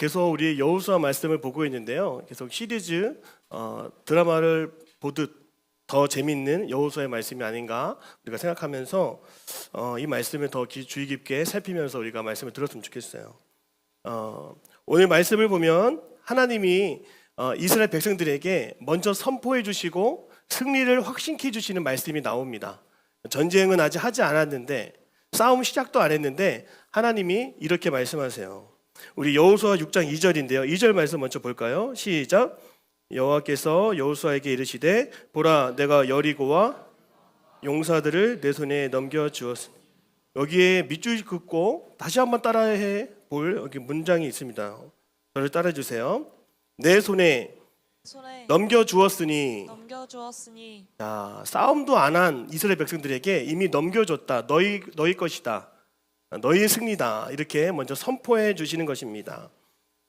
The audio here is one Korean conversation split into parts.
계속 우리 여호수아 말씀을 보고 있는데요. 계속 시리즈 드라마를 보듯 더 재밌는 여호수아의 말씀이 아닌가 우리가 생각하면서 이 말씀을 더 주의 깊게 살피면서 우리가 말씀을 들었으면 좋겠어요. 오늘 말씀을 보면 하나님이 이스라엘 백성들에게 먼저 선포해 주시고 승리를 확신케 해주시는 말씀이 나옵니다. 전쟁은 아직 하지 않았는데, 싸움 시작도 안 했는데 하나님이 이렇게 말씀하세요. 우리 여호수아 6장 2절인데요. 2절 말씀 먼저 볼까요? 시작. 여호와께서 여호수아에게 이르시되 보라, 내가 여리고와 용사들을 내 손에 넘겨주었으니. 여기에 밑줄 긋고 다시 한번 따라해 볼 여기 문장이 있습니다. 저를 따라해 주세요. 내 손에 넘겨주었으니. 자, 싸움도 안 한 이스라엘 백성들에게 이미 넘겨줬다. 너희 것이다. 너희의 승리다. 이렇게 먼저 선포해 주시는 것입니다.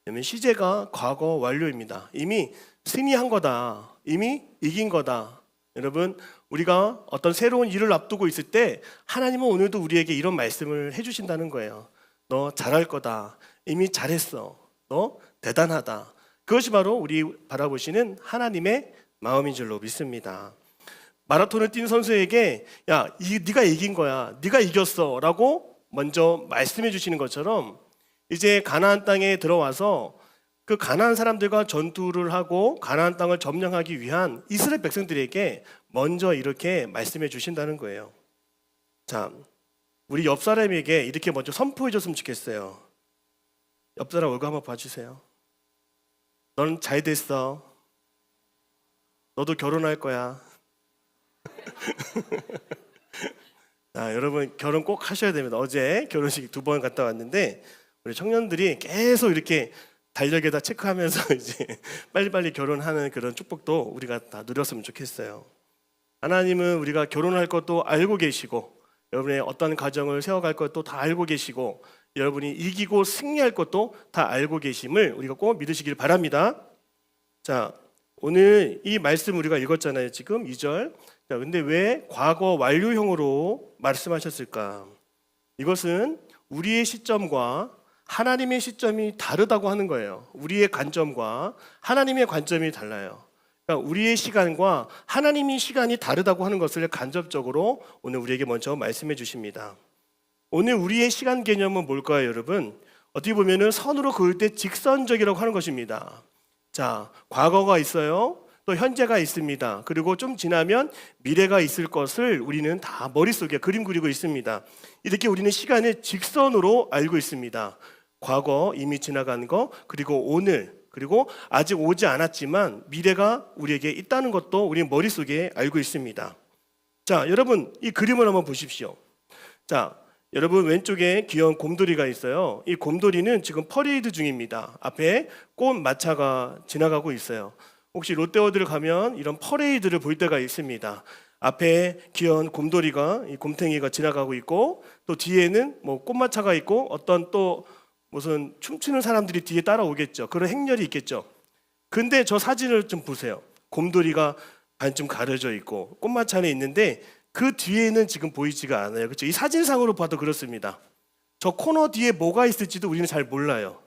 그러면 시제가 과거 완료입니다. 이미 승리한 거다. 이미 이긴 거다. 여러분, 우리가 어떤 새로운 일을 앞두고 있을 때 하나님은 오늘도 우리에게 이런 말씀을 해주신다는 거예요. 너 잘할 거다. 이미 잘했어. 너 대단하다. 그것이 바로 우리 바라보시는 하나님의 마음인 줄로 믿습니다. 마라톤을 뛴 선수에게 야, 네가 이긴 거야. 네가 이겼어. 라고 먼저 말씀해 주시는 것처럼 이제 가나안 땅에 들어와서 그 가나안 사람들과 전투를 하고 가나안 땅을 점령하기 위한 이스라엘 백성들에게 먼저 이렇게 말씀해 주신다는 거예요. 자, 우리 옆 사람에게 이렇게 먼저 선포해 줬으면 좋겠어요. 옆 사람 얼굴 한번 봐주세요. 넌 잘 됐어. 너도 결혼할 거야. 자, 여러분 결혼 꼭 하셔야 됩니다. 어제 결혼식 2번 갔다 왔는데 우리 청년들이 계속 이렇게 달력에다 체크하면서 이제 빨리빨리 결혼하는 그런 축복도 우리가 다 누렸으면 좋겠어요. 하나님은 우리가 결혼할 것도 알고 계시고, 여러분의 어떤 가정을 세워갈 것도 다 알고 계시고, 여러분이 이기고 승리할 것도 다 알고 계심을 우리가 꼭 믿으시길 바랍니다. 자, 오늘 이 말씀 우리가 읽었잖아요. 지금 2절. 자, 근데 왜 과거 완료형으로 말씀하셨을까? 이것은 우리의 시점과 하나님의 시점이 다르다고 하는 거예요. 우리의 관점과 하나님의 관점이 달라요. 그러니까 우리의 시간과 하나님의 시간이 다르다고 하는 것을 간접적으로 오늘 우리에게 먼저 말씀해 주십니다. 오늘 우리의 시간 개념은 뭘까요, 여러분? 어떻게 보면은 선으로 그을 때 직선적이라고 하는 것입니다. 자, 과거가 있어요. 또 현재가 있습니다. 그리고 좀 지나면 미래가 있을 것을 우리는 다 머릿속에 그림 그리고 있습니다. 이렇게 우리는 시간을 직선으로 알고 있습니다. 과거 이미 지나간 거, 그리고 오늘, 그리고 아직 오지 않았지만 미래가 우리에게 있다는 것도 우리 머릿속에 알고 있습니다. 자, 여러분 이 그림을 한번 보십시오. 자, 여러분 왼쪽에 귀여운 곰돌이가 있어요. 이 곰돌이는 지금 퍼레이드 중입니다. 앞에 꽃 마차가 지나가고 있어요. 혹시 롯데월드를 가면 이런 퍼레이드를 볼 때가 있습니다. 앞에 귀여운 곰돌이가, 이 곰탱이가 지나가고 있고, 또 뒤에는 뭐 꽃마차가 있고, 어떤 또 무슨 춤추는 사람들이 뒤에 따라오겠죠. 그런 행렬이 있겠죠. 근데 저 사진을 좀 보세요. 곰돌이가 반쯤 가려져 있고 꽃마차는 있는데 그 뒤에는 지금 보이지가 않아요. 그렇죠? 이 사진상으로 봐도 그렇습니다. 저 코너 뒤에 뭐가 있을지도 우리는 잘 몰라요.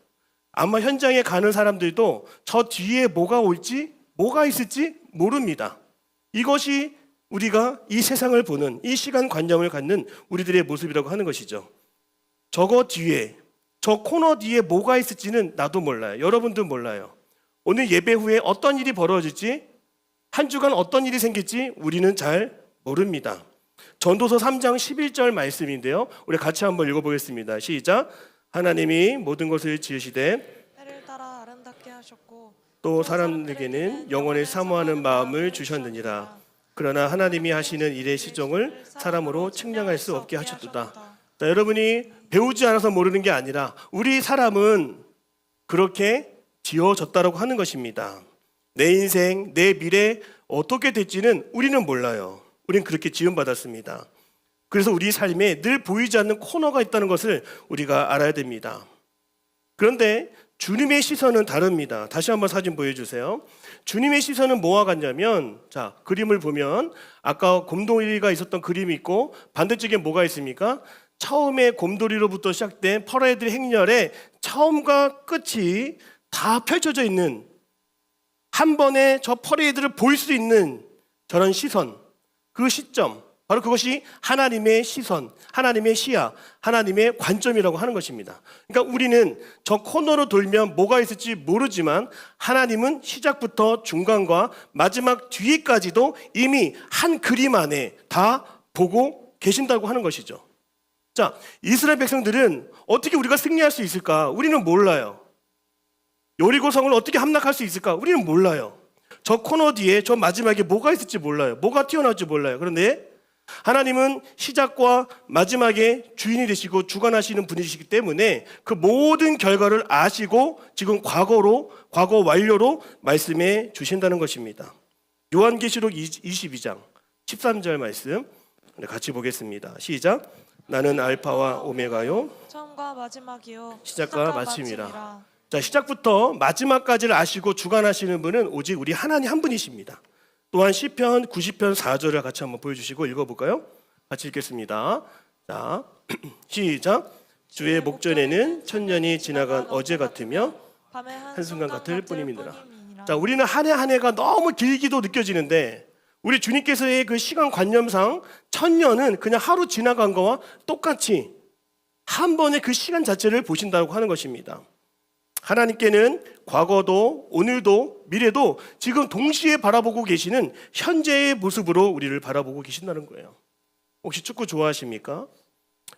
아마 현장에 가는 사람들도 저 뒤에 뭐가 올지, 뭐가 있을지 모릅니다. 이것이 우리가 이 세상을 보는, 이 시간관념을 갖는 우리들의 모습이라고 하는 것이죠. 저거 뒤에, 저 코너 뒤에 뭐가 있을지는 나도 몰라요. 여러분도 몰라요. 오늘 예배 후에 어떤 일이 벌어질지, 한 주간 어떤 일이 생길지 우리는 잘 모릅니다. 전도서 3장 11절 말씀인데요. 우리 같이 한번 읽어보겠습니다. 시작. 하나님이 모든 것을 지으시되 때를 따라 아름답게 하셨고 또 사람에게는 영원히 사모하는 마음을 주셨느니라. 그러나 하나님이 하시는 일의 시종을 사람으로 측량할 수 없게 하셨도다. 자, 여러분이 배우지 않아서 모르는 게 아니라 우리 사람은 그렇게 지어졌다라고 하는 것입니다. 내 인생, 내 미래 어떻게 될지는 우리는 몰라요. 우리는 그렇게 지음받았습니다. 그래서 우리 삶에 늘 보이지 않는 코너가 있다는 것을 우리가 알아야 됩니다. 그런데 주님의 시선은 다릅니다. 다시 한번 사진 보여주세요. 주님의 시선은 뭐와 같냐면, 자, 그림을 보면 아까 곰돌이가 있었던 그림이 있고 반대쪽에 뭐가 있습니까? 처음에 곰돌이로부터 시작된 퍼레이드 행렬의 처음과 끝이 다 펼쳐져 있는, 한 번에 저 퍼레이드를 볼 수 있는 저런 시선, 그 시점, 바로 그것이 하나님의 시선, 하나님의 시야, 하나님의 관점이라고 하는 것입니다. 그러니까 우리는 저 코너로 돌면 뭐가 있을지 모르지만 하나님은 시작부터 중간과 마지막 뒤에까지도 이미 한 그림 안에 다 보고 계신다고 하는 것이죠. 자, 이스라엘 백성들은 어떻게 우리가 승리할 수 있을까? 우리는 몰라요. 여리고성을 어떻게 함락할 수 있을까? 우리는 몰라요. 저 코너 뒤에 저 마지막에 뭐가 있을지 몰라요. 뭐가 튀어나올지 몰라요. 그런데 하나님은 시작과 마지막에 주인이 되시고 주관하시는 분이시기 때문에 그 모든 결과를 아시고 지금 과거 완료로 말씀해 주신다는 것입니다. 요한계시록 22장 13절 말씀 같이 보겠습니다. 시작. 나는 알파와 오메가요, 처음과 마지막이요 시작과 마침이라. 자, 시작부터 마지막까지를 아시고 주관하시는 분은 오직 우리 하나님 한 분이십니다. 또한 시편 90편 4절을 같이 한번 보여주시고 읽어볼까요? 같이 읽겠습니다. 자, 시작. 주의 목전에는 천년이 지나간 어제 같으며 밤의 한순간 같을 뿐입니다. 뿐임이니라. 자, 우리는 한 해 한 해가 너무 길기도 느껴지는데 우리 주님께서의 그 시간 관념상 천년은 그냥 하루 지나간 거와 똑같이 한 번의 그 시간 자체를 보신다고 하는 것입니다. 하나님께는 과거도 오늘도 미래도 지금 동시에 바라보고 계시는 현재의 모습으로 우리를 바라보고 계신다는 거예요. 혹시 축구 좋아하십니까?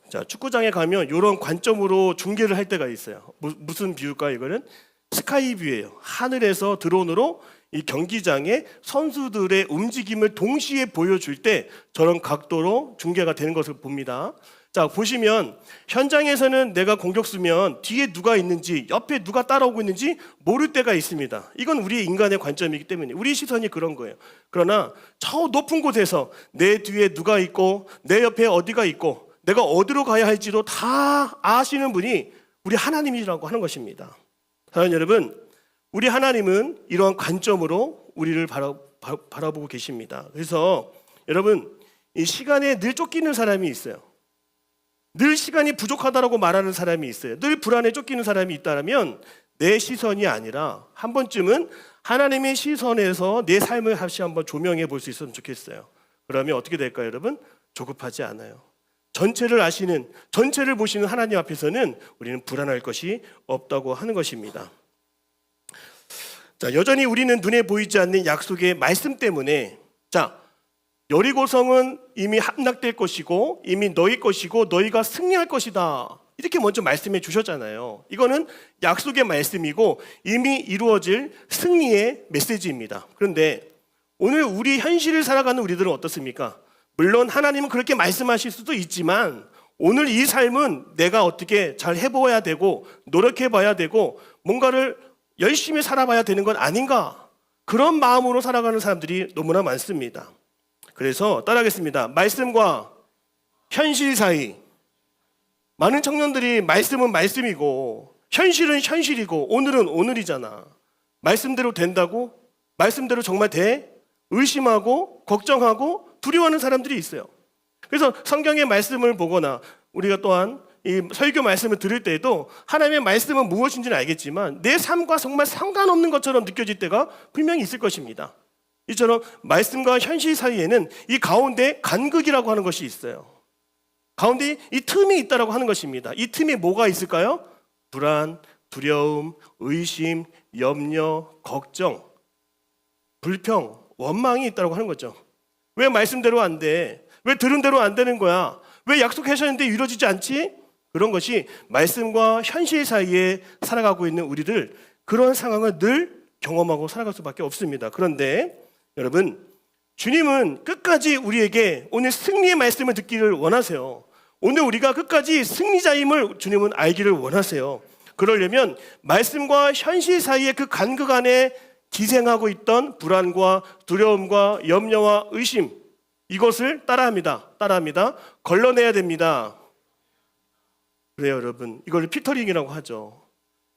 자, 축구장에 가면 이런 관점으로 중계를 할 때가 있어요. 무슨 뷰일까? 이거는 스카이뷰예요. 하늘에서 드론으로 이 경기장에 선수들의 움직임을 동시에 보여줄 때 저런 각도로 중계가 되는 것을 봅니다. 자, 보시면 현장에서는 내가 공격수면 뒤에 누가 있는지, 옆에 누가 따라오고 있는지 모를 때가 있습니다. 이건 우리 인간의 관점이기 때문에 우리 시선이 그런 거예요. 그러나 저 높은 곳에서 내 뒤에 누가 있고 내 옆에 어디가 있고 내가 어디로 가야 할지도 다 아시는 분이 우리 하나님이라고 하는 것입니다. 사랑하는 여러분, 우리 하나님은 이러한 관점으로 우리를 바라보고 계십니다. 그래서 여러분, 이 시간에 늘 쫓기는 사람이 있어요. 늘 시간이 부족하다라고 말하는 사람이 있어요. 늘 불안에 쫓기는 사람이 있다면 내 시선이 아니라 한 번쯤은 하나님의 시선에서 내 삶을 다시 한번 조명해 볼 수 있으면 좋겠어요. 그러면 어떻게 될까요, 여러분? 조급하지 않아요. 전체를 아시는, 전체를 보시는 하나님 앞에서는 우리는 불안할 것이 없다고 하는 것입니다. 자, 여전히 우리는 눈에 보이지 않는 약속의 말씀 때문에, 자, 여리고성은 이미 함락될 것이고 이미 너희 것이고 너희가 승리할 것이다, 이렇게 먼저 말씀해 주셨잖아요. 이거는 약속의 말씀이고 이미 이루어질 승리의 메시지입니다. 그런데 오늘 우리 현실을 살아가는 우리들은 어떻습니까? 물론 하나님은 그렇게 말씀하실 수도 있지만 오늘 이 삶은 내가 어떻게 잘 해보아야 되고 노력해 봐야 되고 뭔가를 열심히 살아봐야 되는 건 아닌가, 그런 마음으로 살아가는 사람들이 너무나 많습니다. 그래서 따라하겠습니다. 말씀과 현실 사이, 많은 청년들이 말씀은 말씀이고 현실은 현실이고 오늘은 오늘이잖아, 말씀대로 된다고? 말씀대로 정말 돼? 의심하고 걱정하고 두려워하는 사람들이 있어요. 그래서 성경의 말씀을 보거나 우리가 또한 이 설교 말씀을 들을 때에도 하나님의 말씀은 무엇인지는 알겠지만 내 삶과 정말 상관없는 것처럼 느껴질 때가 분명히 있을 것입니다. 이처럼 말씀과 현실 사이에는 이 가운데 간극이라고 하는 것이 있어요. 가운데 이 틈이 있다라고 하는 것입니다. 이 틈에 뭐가 있을까요? 불안, 두려움, 의심, 염려, 걱정, 불평, 원망이 있다라고 하는 거죠. 왜 말씀대로 안 돼? 왜 들은 대로 안 되는 거야? 왜 약속하셨는데 이루어지지 않지? 그런 것이 말씀과 현실 사이에 살아가고 있는 우리들, 그런 상황을 늘 경험하고 살아갈 수밖에 없습니다. 그런데 여러분, 주님은 끝까지 우리에게 오늘 승리의 말씀을 듣기를 원하세요. 오늘 우리가 끝까지 승리자임을 주님은 알기를 원하세요. 그러려면 말씀과 현실 사이의 그 간극 안에 기생하고 있던 불안과 두려움과 염려와 의심, 이것을 따라합니다. 걸러내야 됩니다. 그래요, 여러분. 이걸 피터링이라고 하죠.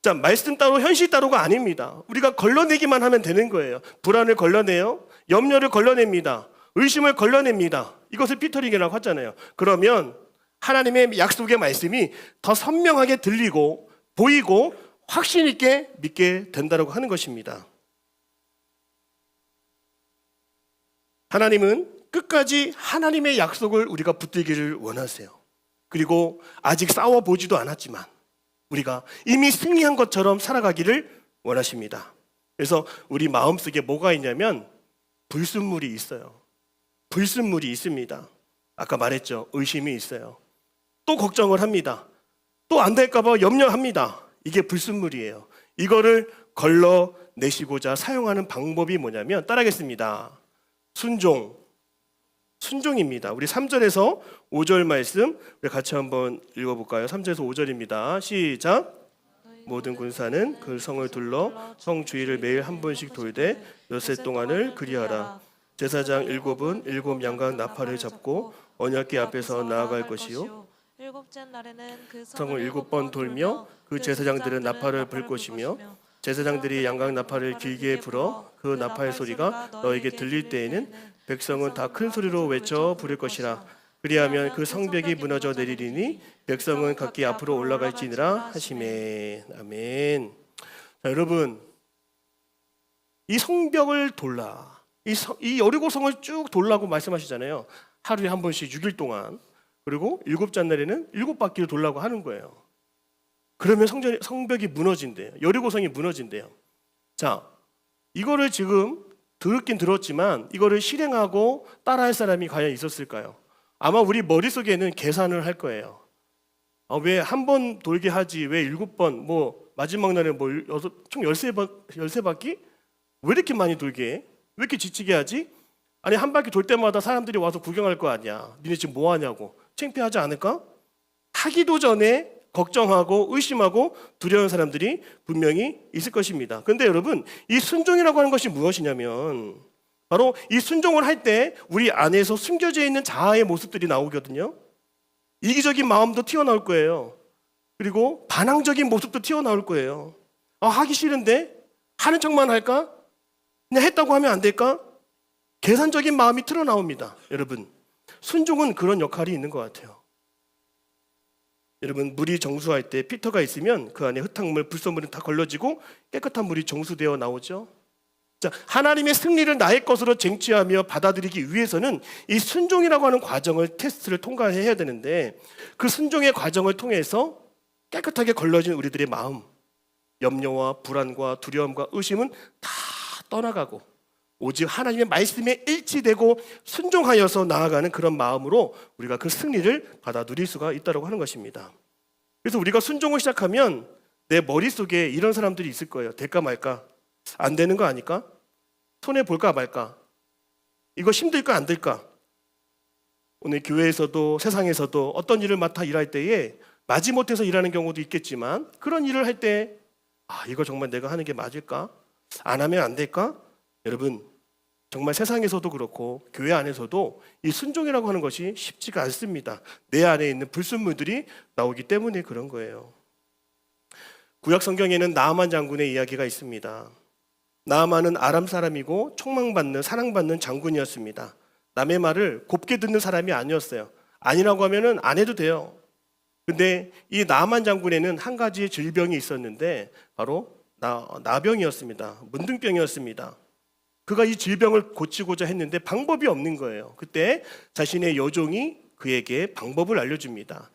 자, 말씀 따로 현실 따로가 아닙니다. 우리가 걸러내기만 하면 되는 거예요. 불안을 걸러내요, 염려를 걸러냅니다, 의심을 걸러냅니다. 이것을 피터링이라고 하잖아요. 그러면 하나님의 약속의 말씀이 더 선명하게 들리고 보이고 확신 있게 믿게 된다고 하는 것입니다. 하나님은 끝까지 하나님의 약속을 우리가 붙들기를 원하세요. 그리고 아직 싸워보지도 않았지만 우리가 이미 승리한 것처럼 살아가기를 원하십니다. 그래서 우리 마음속에 뭐가 있냐면 불순물이 있어요. 불순물이 있습니다. 아까 말했죠. 의심이 있어요. 또 걱정을 합니다. 또 안 될까봐 염려합니다. 이게 불순물이에요. 이거를 걸러내시고자 사용하는 방법이 뭐냐면 따라하겠습니다. 순종입니다. 우리 3절에서 5절 말씀 우리 같이 한번 읽어볼까요? 3절에서 5절입니다. 시작. 모든 군사는 그 성을 둘러 성 주위를 매일 한 번씩 돌되 엿새 동안을 그리하라. 제사장 7은 7 양각 나팔을 잡고 언약궤 앞에서 나아갈 것이요 일곱째 날에는 그 성을 7번 돌며 그 제사장들은 나팔을 불 것이며 제사장들이 양각 나팔을 길게 불어 그 나팔 소리가 너에게 들릴 때에는 백성은 다 큰 소리로 외쳐 부를 것이라. 그리하면 그 성벽이 무너져 내리리니 백성은 각기 앞으로 올라갈지니라 하시매. 아멘. 자, 여러분, 이 성벽을 돌라. 이 여리고성을 쭉 돌라고 말씀하시잖아요. 하루에 한 번씩 6일 동안. 그리고 7째 날에는 7바퀴를 돌라고 하는 거예요. 그러면 성벽이 무너진대요. 여리고성이 무너진대요. 자, 이거를 지금 들었긴 들었지만 이거를 실행하고 따라할 사람이 과연 있었을까요? 아마 우리 머릿속에는 계산을 할 거예요. 왜 한 번 돌게 하지? 왜 7번? 뭐 마지막 날에 뭐 총 13바퀴? 왜 이렇게 많이 돌게 해? 왜 이렇게 지치게 하지? 아니 한 바퀴 돌 때마다 사람들이 와서 구경할 거 아니야. 니네 지금 뭐 하냐고. 창피하지 않을까? 하기도 전에 걱정하고 의심하고 두려운 사람들이 분명히 있을 것입니다. 그런데 여러분, 이 순종이라고 하는 것이 무엇이냐면 바로 이 순종을 할 때 우리 안에서 숨겨져 있는 자아의 모습들이 나오거든요. 이기적인 마음도 튀어나올 거예요. 그리고 반항적인 모습도 튀어나올 거예요. 하기 싫은데 하는 척만 할까? 그냥 했다고 하면 안 될까? 계산적인 마음이 튀어나옵니다. 여러분, 순종은 그런 역할이 있는 것 같아요. 여러분, 물이 정수할 때 필터가 있으면 그 안에 흙탕물, 불순물은 다 걸러지고 깨끗한 물이 정수되어 나오죠. 자, 하나님의 승리를 나의 것으로 쟁취하며 받아들이기 위해서는 이 순종이라고 하는 과정을 테스트를 통과해야 되는데 그 순종의 과정을 통해서 깨끗하게 걸러진 우리들의 마음, 염려와 불안과 두려움과 의심은 다 떠나가고 오직 하나님의 말씀에 일치되고 순종하여서 나아가는 그런 마음으로 우리가 그 승리를 받아 누릴 수가 있다고 하는 것입니다. 그래서 우리가 순종을 시작하면 내 머릿속에 이런 사람들이 있을 거예요. 될까 말까? 안 되는 거 아닐까? 손해 볼까 말까? 이거 힘들까 안 될까? 오늘 교회에서도 세상에서도 어떤 일을 맡아 일할 때에 마지못해서 일하는 경우도 있겠지만 그런 일을 할 때 이거 정말 내가 하는 게 맞을까? 안 하면 안 될까? 여러분, 정말 세상에서도 그렇고 교회 안에서도 이 순종이라고 하는 것이 쉽지가 않습니다. 내 안에 있는 불순물들이 나오기 때문에 그런 거예요. 구약 성경에는 나아만 장군의 이야기가 있습니다. 나아만은 아람 사람이고 총망받는 사랑받는 장군이었습니다. 남의 말을 곱게 듣는 사람이 아니었어요. 아니라고 하면은 안 해도 돼요. 근데 이 나아만 장군에는 한 가지의 질병이 있었는데 바로 나병이었습니다. 문둥병이었습니다. 그가 이 질병을 고치고자 했는데 방법이 없는 거예요. 그때 자신의 여종이 그에게 방법을 알려줍니다.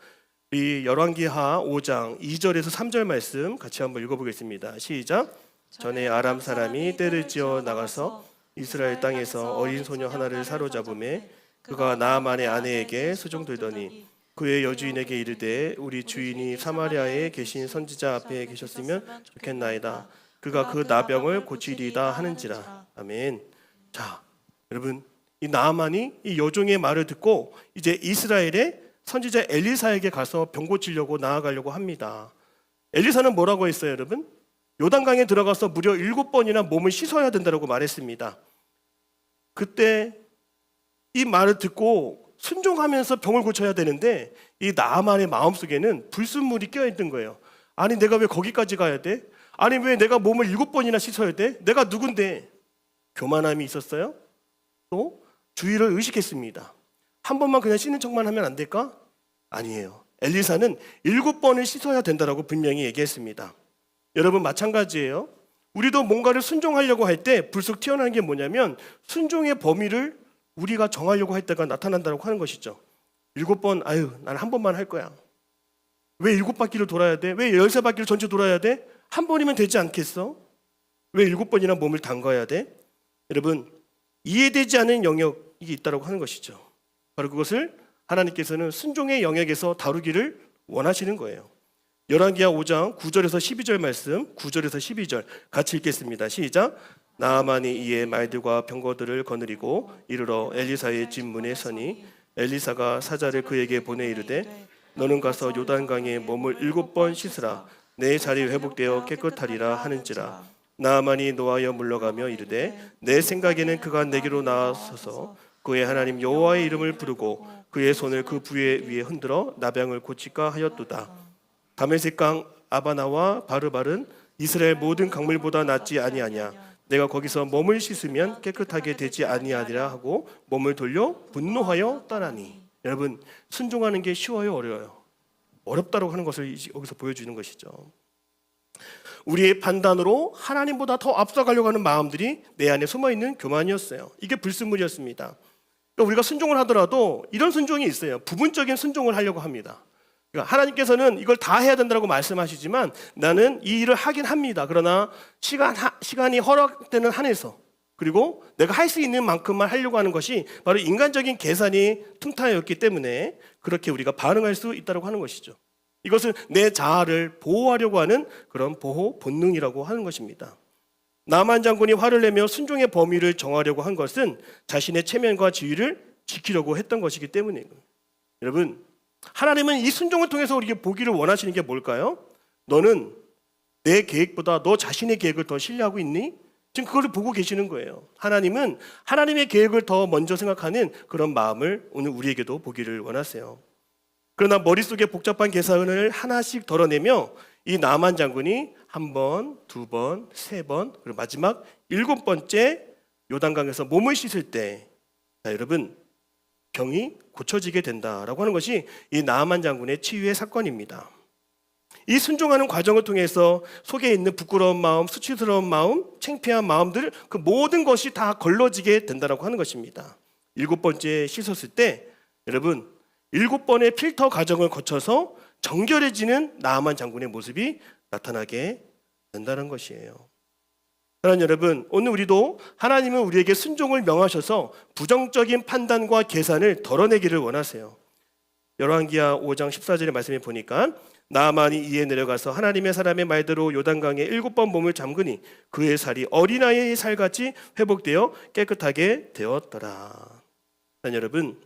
이 열왕기하 5장 2절에서 3절 말씀 같이 한번 읽어보겠습니다. 시작. 전에 아람 사람이 떼를 지어 나가서 이스라엘 땅에서 어린 소녀 하나를 사로잡음에 그가 나아만의 아내에게 수종들더니 그의 여주인에게 이르되 우리 주인이 사마리아에 계신 선지자 앞에 계셨으면 좋겠나이다. 그가 그 나병을 고치리이다 하는지라. 아멘. 자, 여러분, 이 나아만이 이 여종의 말을 듣고 이제 이스라엘의 선지자 엘리사에게 가서 병 고치려고 나아가려고 합니다. 엘리사는 뭐라고 했어요, 여러분? 요단강에 들어가서 무려 7번이나 몸을 씻어야 된다고 말했습니다. 그때 이 말을 듣고 순종하면서 병을 고쳐야 되는데 이 나아만의 마음속에는 불순물이 껴있던 거예요. 아니 내가 왜 거기까지 가야 돼? 아니 왜 내가 몸을 7번이나 씻어야 돼? 내가 누군데? 교만함이 있었어요. 또 주의를 의식했습니다. 한 번만 그냥 씻는 척만 하면 안 될까? 아니에요. 엘리사는 7번을 씻어야 된다라고 분명히 얘기했습니다. 여러분 마찬가지예요. 우리도 뭔가를 순종하려고 할 때 불쑥 튀어나오는 게 뭐냐면 순종의 범위를 우리가 정하려고 할 때가 나타난다고 하는 것이죠. 7번, 나는 한 번만 할 거야. 왜 7바퀴를 돌아야 돼? 왜 13바퀴를 전체 돌아야 돼? 한 번이면 되지 않겠어? 왜 7번이나 몸을 담가야 돼? 여러분, 이해되지 않은 영역이 있다고 하는 것이죠. 바로 그것을 하나님께서는 순종의 영역에서 다루기를 원하시는 거예요. 열왕기하 5장 9절에서 12절 말씀, 9절에서 12절 같이 읽겠습니다. 시작. 나아만이 이에 말들과 병거들을 거느리고 이르러 엘리사의 집 문에 서니 엘리사가 사자를 그에게 보내 이르되 너는 가서 요단강에 몸을 7번 씻으라. 내 살이 회복되어 깨끗하리라 하는지라. 나아만이 노하여 물러가며 이르되 내 생각에는 그가 내게로 나아서서 그의 하나님 여호와의 이름을 부르고 그의 손을 그 부에 위에 흔들어 나병을 고칠까 하였도다. 다메섹강 아바나와 바르발은 이스라엘 모든 강물보다 낫지 아니하냐. 내가 거기서 몸을 씻으면 깨끗하게 되지 아니하리라 하고 몸을 돌려 분노하여 떠나니. 여러분, 순종하는 게 쉬워요, 어려워요? 어렵다고 하는 것을 여기서 보여주는 것이죠. 우리의 판단으로 하나님보다 더 앞서가려고 하는 마음들이 내 안에 숨어있는 교만이었어요. 이게 불순물이었습니다. 그러니까 우리가 순종을 하더라도 이런 순종이 있어요. 부분적인 순종을 하려고 합니다. 그러니까 하나님께서는 이걸 다 해야 된다고 말씀하시지만 나는 이 일을 하긴 합니다. 그러나 시간이 허락되는 한에서, 그리고 내가 할 수 있는 만큼만 하려고 하는 것이 바로 인간적인 계산이 퉁타였기 때문에 그렇게 우리가 반응할 수 있다고 하는 것이죠. 이것은 내 자아를 보호하려고 하는 그런 보호 본능이라고 하는 것입니다. 나만 장군이 화를 내며 순종의 범위를 정하려고 한 것은 자신의 체면과 지위를 지키려고 했던 것이기 때문이에요. 여러분, 하나님은 이 순종을 통해서 우리에게 보기를 원하시는 게 뭘까요? 너는 내 계획보다 너 자신의 계획을 더 신뢰하고 있니? 지금 그걸 보고 계시는 거예요. 하나님은 하나님의 계획을 더 먼저 생각하는 그런 마음을 오늘 우리에게도 보기를 원하세요. 그러나 머릿속에 복잡한 계산을 하나씩 덜어내며 이 나만 장군이 한 번, 두 번, 세 번, 그리고 마지막 7번째 요단강에서 몸을 씻을 때, 자, 여러분, 병이 고쳐지게 된다라고 하는 것이 이 나아만 장군의 치유의 사건입니다. 이 순종하는 과정을 통해서 속에 있는 부끄러운 마음, 수치스러운 마음, 창피한 마음들, 그 모든 것이 다 걸러지게 된다라고 하는 것입니다. 7번째 씻었을 때 여러분 7번의 필터 과정을 거쳐서 정결해지는 나아만 장군의 모습이 나타나게 된다는 것이에요. 사랑하는 여러분, 오늘 우리도 하나님은 우리에게 순종을 명하셔서 부정적인 판단과 계산을 덜어내기를 원하세요. 열왕기하 5장 14절의 말씀에 보니까 나아만이 이에 내려가서 하나님의 사람의 말대로 요단강에 7번 몸을 잠그니 그의 살이 어린아이의 살같이 회복되어 깨끗하게 되었더라. 여러분,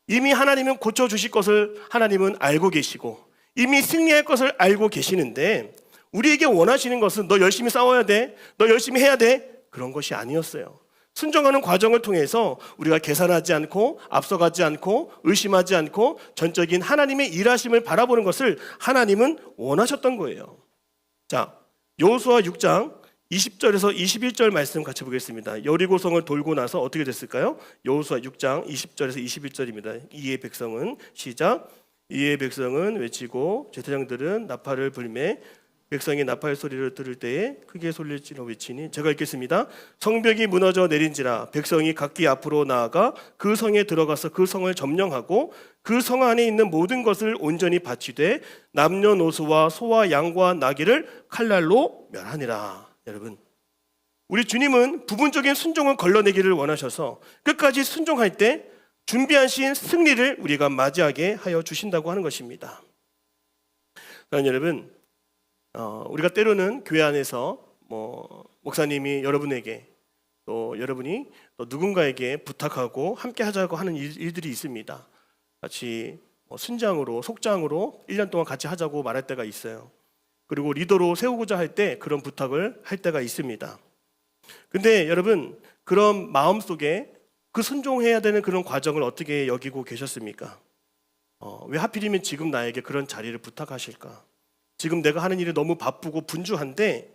이미 하나님은 고쳐주실 것을 하나님은 알고 계시고 이미 승리할 것을 알고 계시는데 우리에게 원하시는 것은 너 열심히 싸워야 돼, 너 열심히 해야 돼, 그런 것이 아니었어요. 순종하는 과정을 통해서 우리가 계산하지 않고 앞서가지 않고 의심하지 않고 전적인 하나님의 일하심을 바라보는 것을 하나님은 원하셨던 거예요. 자, 여호수아 6장 20절에서 21절 말씀 같이 보겠습니다. 여리고성을 돌고 나서 어떻게 됐을까요? 여호수아 6장 20절에서 21절입니다. 이에 백성은 시작. 이에 백성은 외치고 제사장들은 나팔을 불매 백성이 나팔 소리를 들을 때에 크게 소리질러 외치니 제가 읽겠습니다. 성벽이 무너져 내린지라 백성이 각기 앞으로 나아가 그 성에 들어가서 그 성을 점령하고 그 성 안에 있는 모든 것을 온전히 바치되 남녀노소와 소와 양과 나귀를 칼날로 멸하니라. 여러분, 우리 주님은 부분적인 순종을 걸러내기를 원하셔서 끝까지 순종할 때 준비하신 승리를 우리가 맞이하게 하여 주신다고 하는 것입니다. 그러나 여러분, 우리가 때로는 교회 안에서 목사님이 여러분에게 또 여러분이 또 누군가에게 부탁하고 함께 하자고 하는 일들이 있습니다. 같이 순장으로 속장으로 1년 동안 같이 하자고 말할 때가 있어요. 그리고 리더로 세우고자 할 때 그런 부탁을 할 때가 있습니다. 근데 여러분, 그런 마음속에 그 순종해야 되는 그런 과정을 어떻게 여기고 계셨습니까? 왜 하필이면 지금 나에게 그런 자리를 부탁하실까? 지금 내가 하는 일이 너무 바쁘고 분주한데,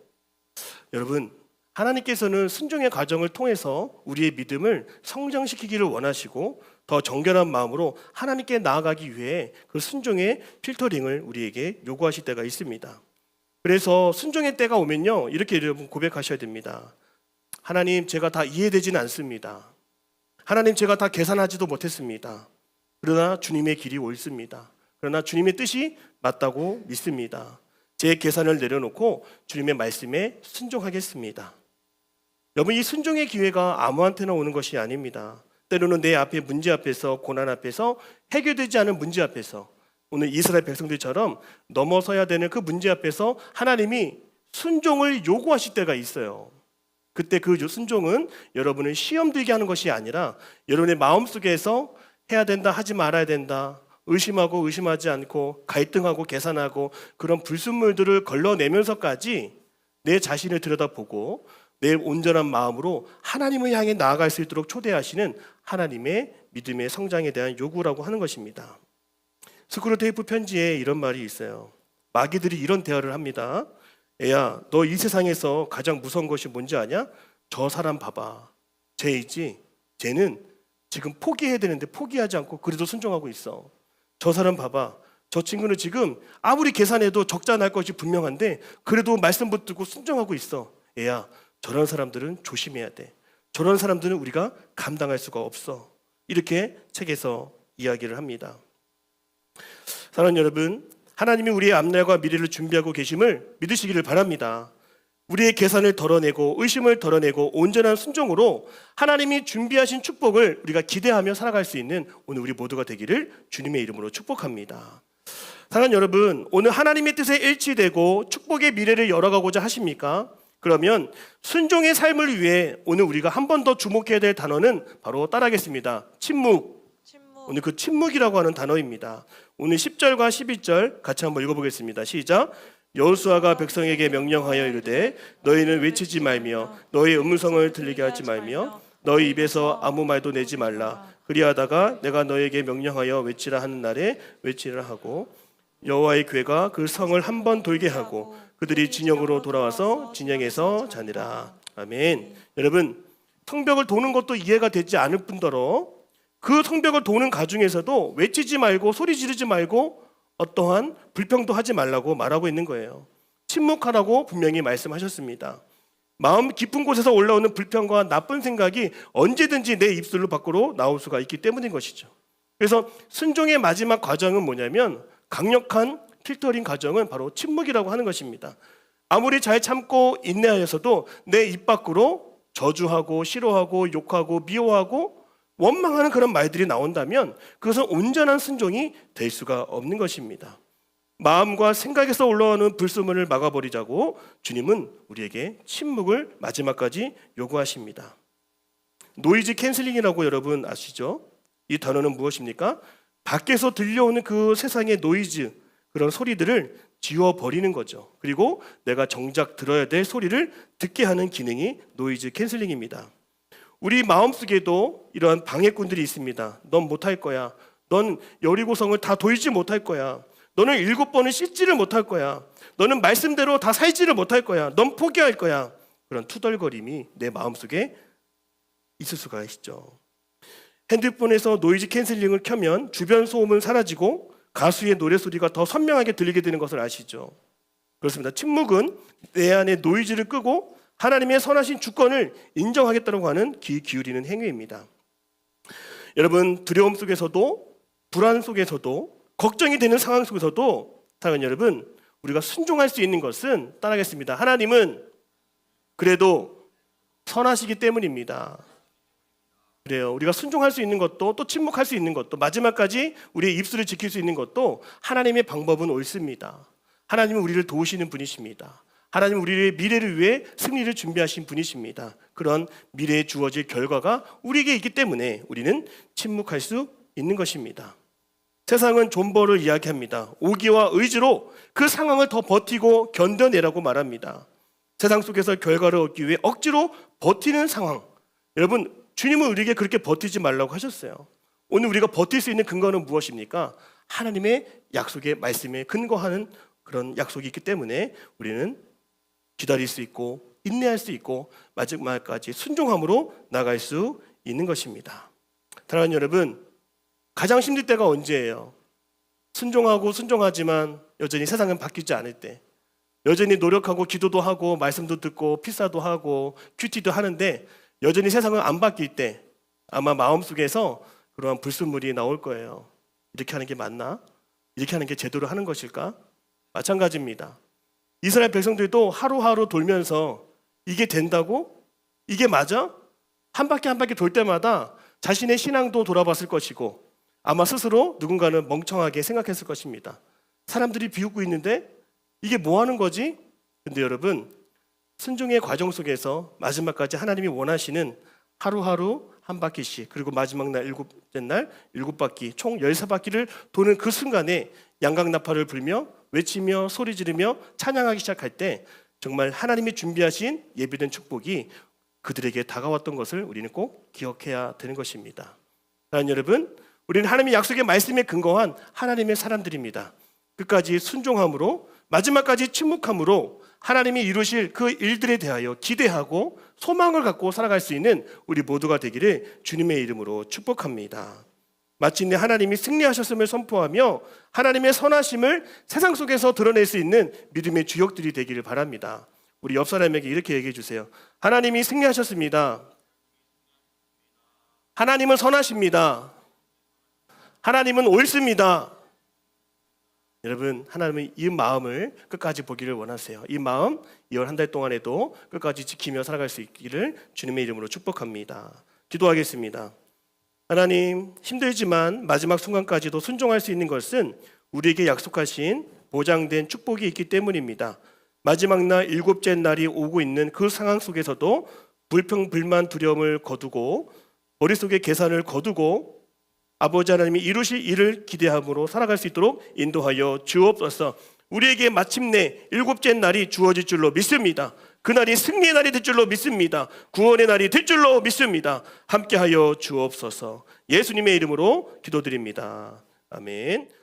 여러분, 하나님께서는 순종의 과정을 통해서 우리의 믿음을 성장시키기를 원하시고 더 정결한 마음으로 하나님께 나아가기 위해 그 순종의 필터링을 우리에게 요구하실 때가 있습니다. 그래서 순종의 때가 오면요, 이렇게 여러분 고백하셔야 됩니다. 하나님, 제가 다 이해되지는 않습니다. 하나님, 제가 다 계산하지도 못했습니다. 그러나 주님의 길이 옳습니다. 그러나 주님의 뜻이 맞다고 믿습니다. 제 계산을 내려놓고 주님의 말씀에 순종하겠습니다. 여러분, 이 순종의 기회가 아무한테나 오는 것이 아닙니다. 때로는 내 앞에 문제 앞에서, 고난 앞에서, 해결되지 않은 문제 앞에서, 오늘 이스라엘 백성들처럼 넘어서야 되는 그 문제 앞에서 하나님이 순종을 요구하실 때가 있어요. 그때 그 순종은 여러분을 시험 들게 하는 것이 아니라 여러분의 마음속에서 해야 된다, 하지 말아야 된다, 의심하고 의심하지 않고 갈등하고 계산하고 그런 불순물들을 걸러내면서까지 내 자신을 들여다보고 내 온전한 마음으로 하나님을 향해 나아갈 수 있도록 초대하시는 하나님의 믿음의 성장에 대한 요구라고 하는 것입니다. 스크루테이프 편지에 이런 말이 있어요. 마귀들이 이런 대화를 합니다. 애야, 너 이 세상에서 가장 무서운 것이 뭔지 아냐? 저 사람 봐봐. 쟤 있지? 쟤는 지금 포기해야 되는데 포기하지 않고 그래도 순종하고 있어. 저 사람 봐봐. 저 친구는 지금 아무리 계산해도 적자 날 것이 분명한데 그래도 말씀 붙들고 순종하고 있어. 애야, 저런 사람들은 조심해야 돼. 저런 사람들은 우리가 감당할 수가 없어. 이렇게 책에서 이야기를 합니다. 사랑하는 여러분, 하나님이 우리의 앞날과 미래를 준비하고 계심을 믿으시기를 바랍니다. 우리의 계산을 덜어내고 의심을 덜어내고 온전한 순종으로 하나님이 준비하신 축복을 우리가 기대하며 살아갈 수 있는 오늘 우리 모두가 되기를 주님의 이름으로 축복합니다. 사랑하는 여러분, 오늘 하나님의 뜻에 일치되고 축복의 미래를 열어가고자 하십니까? 그러면 순종의 삶을 위해 오늘 우리가 한 번 더 주목해야 될 단어는 바로 따라하겠습니다. 침묵. 오늘 그 침묵이라고 하는 단어입니다. 오늘 10절과 12절 같이 한번 읽어보겠습니다. 시작. 여호수아가 백성에게 명령하여 이르되 너희는 외치지 말며 너희 음성을 들리게 하지 말며 너희 입에서 아무 말도 내지 말라. 그리하다가 내가 너에게 명령하여 외치라 하는 날에 외치라 하고 여호와의 괴가 그 성을 한 번 돌게 하고 그들이 진영으로 돌아와서 진영에서 자니라. 아멘. 여러분, 성벽을 도는 것도 이해가 되지 않을 뿐더러 그 성벽을 도는 가중에서도 외치지 말고 소리 지르지 말고 어떠한 불평도 하지 말라고 말하고 있는 거예요. 침묵하라고 분명히 말씀하셨습니다. 마음 깊은 곳에서 올라오는 불평과 나쁜 생각이 언제든지 내 입술로 밖으로 나올 수가 있기 때문인 것이죠. 그래서 순종의 마지막 과정은 뭐냐면 강력한 필터링 과정은 바로 침묵이라고 하는 것입니다. 아무리 잘 참고 인내하여서도 내 입 밖으로 저주하고 싫어하고 욕하고 미워하고 원망하는 그런 말들이 나온다면 그것은 온전한 순종이 될 수가 없는 것입니다. 마음과 생각에서 올라오는 불순물을 막아버리자고 주님은 우리에게 침묵을 마지막까지 요구하십니다. 노이즈 캔슬링이라고 여러분 아시죠? 이 단어는 무엇입니까? 밖에서 들려오는 그 세상의 노이즈, 그런 소리들을 지워버리는 거죠. 그리고 내가 정작 들어야 될 소리를 듣게 하는 기능이 노이즈 캔슬링입니다. 우리 마음속에도 이러한 방해꾼들이 있습니다. 넌 못할 거야. 넌 여리고성을 다 돌지 못할 거야. 너는 7번을 씻지를 못할 거야. 너는 말씀대로 다 살지를 못할 거야. 넌 포기할 거야. 그런 투덜거림이 내 마음속에 있을 수가 있죠. 핸드폰에서 노이즈 캔슬링을 켜면 주변 소음은 사라지고 가수의 노래소리가 더 선명하게 들리게 되는 것을 아시죠? 그렇습니다. 침묵은 내 안에 노이즈를 끄고 하나님의 선하신 주권을 인정하겠다고 하는 귀 기울이는 행위입니다. 여러분, 두려움 속에서도 불안 속에서도 걱정이 되는 상황 속에서도 사랑하는 여러분, 우리가 순종할 수 있는 것은 따라하겠습니다. 하나님은 그래도 선하시기 때문입니다. 그래요. 우리가 순종할 수 있는 것도 또 침묵할 수 있는 것도 마지막까지 우리의 입술을 지킬 수 있는 것도 하나님의 방법은 옳습니다. 하나님은 우리를 도우시는 분이십니다. 하나님은 우리의 미래를 위해 승리를 준비하신 분이십니다. 그런 미래에 주어질 결과가 우리에게 있기 때문에 우리는 침묵할 수 있는 것입니다. 세상은 존버를 이야기합니다. 오기와 의지로 그 상황을 더 버티고 견뎌내라고 말합니다. 세상 속에서 결과를 얻기 위해 억지로 버티는 상황. 여러분, 주님은 우리에게 그렇게 버티지 말라고 하셨어요. 오늘 우리가 버틸 수 있는 근거는 무엇입니까? 하나님의 약속의 말씀에 근거하는 그런 약속이 있기 때문에 우리는 기다릴 수 있고 인내할 수 있고 마지막까지 순종함으로 나갈 수 있는 것입니다. 사랑하는 여러분, 가장 힘들 때가 언제예요? 순종하고 순종하지만 여전히 세상은 바뀌지 않을 때, 여전히 노력하고 기도도 하고 말씀도 듣고 피사도 하고 큐티도 하는데 여전히 세상은 안 바뀔 때 아마 마음속에서 그러한 불순물이 나올 거예요. 이렇게 하는 게 맞나? 이렇게 하는 게 제대로 하는 것일까? 마찬가지입니다. 이스라엘 백성들도 하루하루 돌면서 이게 된다고? 이게 맞아? 한 바퀴 한 바퀴 돌 때마다 자신의 신앙도 돌아봤을 것이고 아마 스스로 누군가는 멍청하게 생각했을 것입니다. 사람들이 비웃고 있는데 이게 뭐 하는 거지? 근데 여러분, 순종의 과정 속에서 마지막까지 하나님이 원하시는 하루하루 한 바퀴씩, 그리고 마지막 날 일곱째 날 7바퀴, 총 14바퀴를 도는 그 순간에 양각나팔을 불며 외치며 소리 지르며 찬양하기 시작할 때 정말 하나님이 준비하신 예비된 축복이 그들에게 다가왔던 것을 우리는 꼭 기억해야 되는 것입니다. 사랑하는 여러분, 우리는 하나님의 약속의 말씀에 근거한 하나님의 사람들입니다. 끝까지 순종함으로 마지막까지 침묵함으로 하나님이 이루실 그 일들에 대하여 기대하고 소망을 갖고 살아갈 수 있는 우리 모두가 되기를 주님의 이름으로 축복합니다. 마침내 하나님이 승리하셨음을 선포하며 하나님의 선하심을 세상 속에서 드러낼 수 있는 믿음의 주역들이 되기를 바랍니다. 우리 옆 사람에게 이렇게 얘기해 주세요. 하나님이 승리하셨습니다. 하나님은 선하십니다. 하나님은 옳습니다. 여러분, 하나님은 이 마음을 끝까지 보기를 원하세요. 이 마음 2월 한 달 동안에도 끝까지 지키며 살아갈 수 있기를 주님의 이름으로 축복합니다. 기도하겠습니다. 하나님, 힘들지만 마지막 순간까지도 순종할 수 있는 것은 우리에게 약속하신 보장된 축복이 있기 때문입니다. 마지막 날 7째 날이 오고 있는 그 상황 속에서도 불평, 불만, 두려움을 거두고 머릿속에 계산을 거두고 아버지 하나님이 이루실 일을 기대함으로 살아갈 수 있도록 인도하여 주옵소서. 우리에게 마침내 7째 날이 주어질 줄로 믿습니다. 그날이 승리의 날이 될 줄로 믿습니다. 구원의 날이 될 줄로 믿습니다. 함께하여 주옵소서. 예수님의 이름으로 기도드립니다. 아멘.